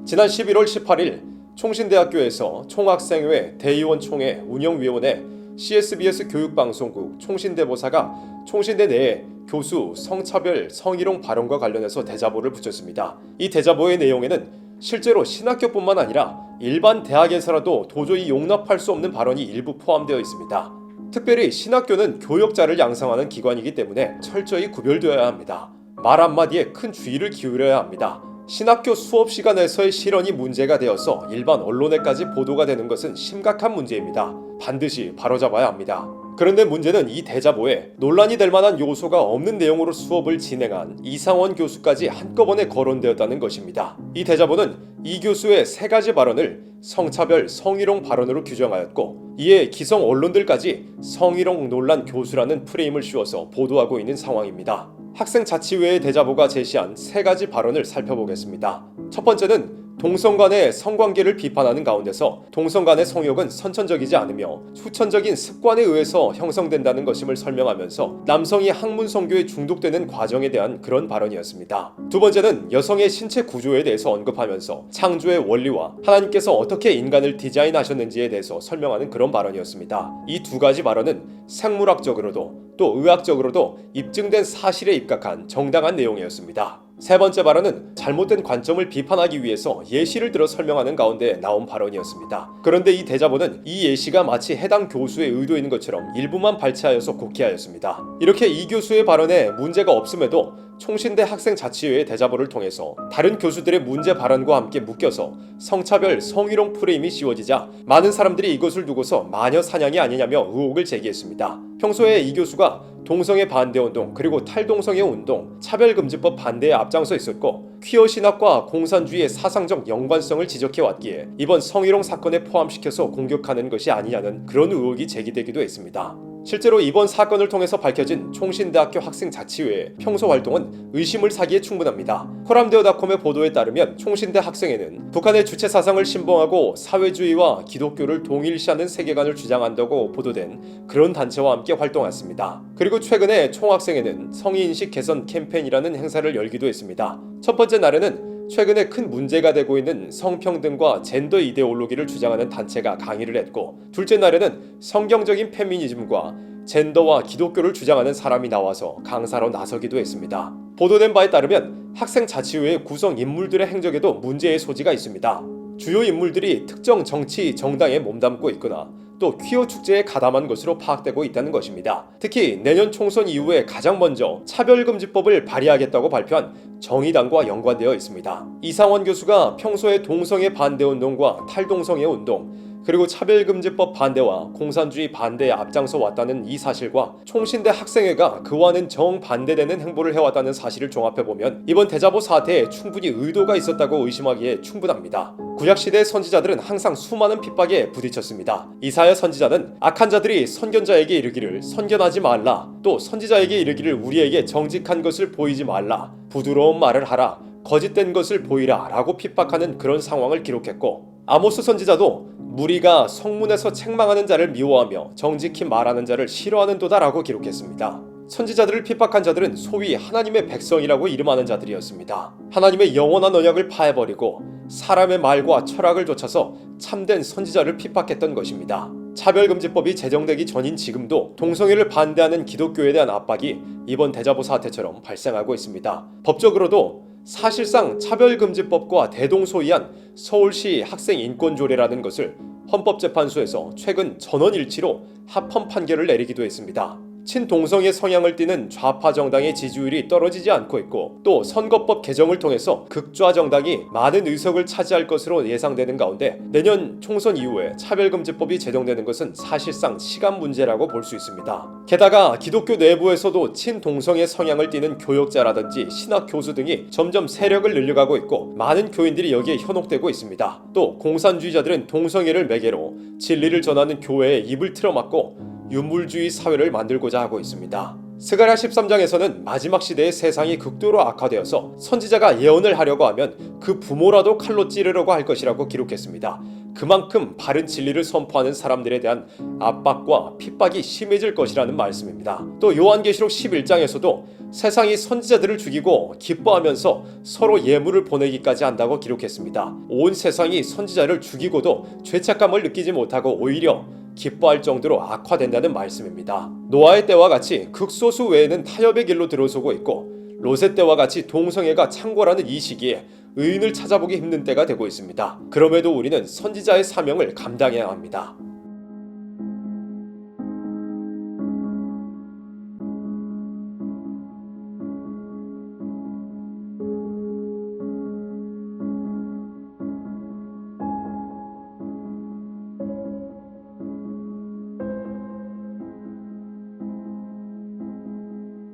지난 11월 18일 총신대학교에서 총학생회 대의원총회 운영위원회 CSBS 교육방송국 총신대보사가 총신대 내에 교수 성차별 성희롱 발언과 관련해서 대자보를 붙였습니다. 이 대자보의 내용에는 실제로 신학교뿐만 아니라 일반 대학에서라도 도저히 용납할 수 없는 발언이 일부 포함되어 있습니다. 특별히 신학교는 교역자를 양성하는 기관이기 때문에 철저히 구별되어야 합니다. 말 한마디에 큰 주의를 기울여야 합니다. 신학교 수업 시간에서의 실언이 문제가 되어서 일반 언론에까지 보도가 되는 것은 심각한 문제입니다. 반드시 바로잡아야 합니다. 그런데 문제는 이 대자보에 논란이 될 만한 요소가 없는 내용으로 수업을 진행한 이상원 교수까지 한꺼번에 거론되었다는 것입니다. 이 대자보는 이 교수의 3가지 발언을 성차별, 성희롱 발언으로 규정하였고, 이에 기성 언론들까지 성희롱 논란 교수라는 프레임을 씌워서 보도하고 있는 상황입니다. 학생자치회의 대자보가 제시한 3가지 발언을 살펴보겠습니다. 첫 번째는 동성 간의 성관계를 비판하는 가운데서 동성 간의 성욕은 선천적이지 않으며 후천적인 습관에 의해서 형성된다는 것임을 설명하면서 남성이 학문 성교에 중독되는 과정에 대한 그런 발언이었습니다. 두 번째는 여성의 신체 구조에 대해서 언급하면서 창조의 원리와 하나님께서 어떻게 인간을 디자인하셨는지에 대해서 설명하는 그런 발언이었습니다. 이 2가지 발언은 생물학적으로도 또 의학적으로도 입증된 사실에 입각한 정당한 내용이었습니다. 세 번째 발언은 잘못된 관점을 비판하기 위해서 예시를 들어 설명하는 가운데 나온 발언이었습니다. 그런데 이 대자보는 이 예시가 마치 해당 교수의 의도인 것처럼 일부만 발췌하여서 곡해하였습니다. 이렇게 이 교수의 발언에 문제가 없음에도 총신대 학생자치회의 대자보를 통해서 다른 교수들의 문제 발언과 함께 묶여서 성차별, 성희롱 프레임이 씌워지자 많은 사람들이 이것을 두고서 마녀 사냥이 아니냐며 의혹을 제기했습니다. 평소에 이 교수가 동성애 반대운동 그리고 탈동성애 운동, 차별금지법 반대에 앞장서 있었고 퀴어 신학과 공산주의의 사상적 연관성을 지적해왔기에 이번 성희롱 사건에 포함시켜서 공격하는 것이 아니냐는 그런 의혹이 제기되기도 했습니다. 실제로 이번 사건을 통해서 밝혀진 총신대학교 학생자치회의 평소 활동은 의심을 사기에 충분합니다. 코람데오닷컴의 보도에 따르면 총신대 학생회는 북한의 주체 사상을 신봉하고 사회주의와 기독교를 동일시하는 세계관을 주장한다고 보도된 그런 단체와 함께 활동했습니다. 그리고 최근에 총학생회는 성인식 개선 캠페인이라는 행사를 열기도 했습니다. 첫 번째 날에는 최근에 큰 문제가 되고 있는 성평등과 젠더 이데올로기를 주장하는 단체가 강의를 했고, 둘째 날에는 성경적인 페미니즘과 젠더와 기독교를 주장하는 사람이 나와서 강사로 나서기도 했습니다. 보도된 바에 따르면 학생자치회의 구성 인물들의 행적에도 문제의 소지가 있습니다. 주요 인물들이 특정 정치 정당에 몸담고 있거나 또 퀴어 축제에 가담한 것으로 파악되고 있다는 것입니다. 특히 내년 총선 이후에 가장 먼저 차별금지법을 발의하겠다고 발표한 정의당과 연관되어 있습니다. 이상원 교수가 평소에 동성애 반대운동과 탈동성애 운동 그리고 차별금지법 반대와 공산주의 반대에 앞장서 왔다는 이 사실과 총신대 학생회가 그와는 정반대되는 행보를 해왔다는 사실을 종합해보면 이번 대자보 사태에 충분히 의도가 있었다고 의심하기에 충분합니다. 구약시대의 선지자들은 항상 수많은 핍박에 부딪혔습니다. 이사야 선지자는 악한 자들이 선견자에게 이르기를 선견하지 말라, 또 선지자에게 이르기를 우리에게 정직한 것을 보이지 말라, 부드러운 말을 하라, 거짓된 것을 보이라 라고 핍박하는 그런 상황을 기록했고, 아모스 선지자도 무리가 성문에서 책망하는 자를 미워하며 정직히 말하는 자를 싫어하는도다 라고 기록했습니다. 선지자들을 핍박한 자들은 소위 하나님의 백성이라고 이름하는 자들이었습니다. 하나님의 영원한 언약을 파해버리고 사람의 말과 철학을 좇아서 참된 선지자를 핍박했던 것입니다. 차별금지법이 제정되기 전인 지금도 동성애를 반대하는 기독교에 대한 압박이 이번 대자보 사태처럼 발생하고 있습니다. 법적으로도 사실상 차별금지법과 대동소이한 서울시 학생인권조례라는 것을 헌법재판소에서 최근 전원일치로 합헌 판결을 내리기도 했습니다. 친동성애 성향을 띠는 좌파 정당의 지지율이 떨어지지 않고 있고, 또 선거법 개정을 통해서 극좌 정당이 많은 의석을 차지할 것으로 예상되는 가운데 내년 총선 이후에 차별금지법이 제정되는 것은 사실상 시간 문제라고 볼 수 있습니다. 게다가 기독교 내부에서도 친동성애 성향을 띠는 교역자라든지 신학 교수 등이 점점 세력을 늘려가고 있고 많은 교인들이 여기에 현혹되고 있습니다. 또 공산주의자들은 동성애를 매개로 진리를 전하는 교회에 입을 틀어막고 유물주의 사회를 만들고자 하고 있습니다. 스가랴 13장에서는 마지막 시대의 세상이 극도로 악화되어서 선지자가 예언을 하려고 하면 그 부모라도 칼로 찌르려고 할 것이라고 기록했습니다. 그만큼 바른 진리를 선포하는 사람들에 대한 압박과 핍박이 심해질 것이라는 말씀입니다. 또 요한계시록 11장에서도 세상이 선지자들을 죽이고 기뻐하면서 서로 예물을 보내기까지 한다고 기록했습니다. 온 세상이 선지자를 죽이고도 죄책감을 느끼지 못하고 오히려 기뻐할 정도로 악화된다는 말씀입니다. 노아의 때와 같이 극소수 외에는 타협의 길로 들어서고 있고 롯의 때와 같이 동성애가 창궐하는 이 시기에 의인을 찾아보기 힘든 때가 되고 있습니다. 그럼에도 우리는 선지자의 사명을 감당해야 합니다.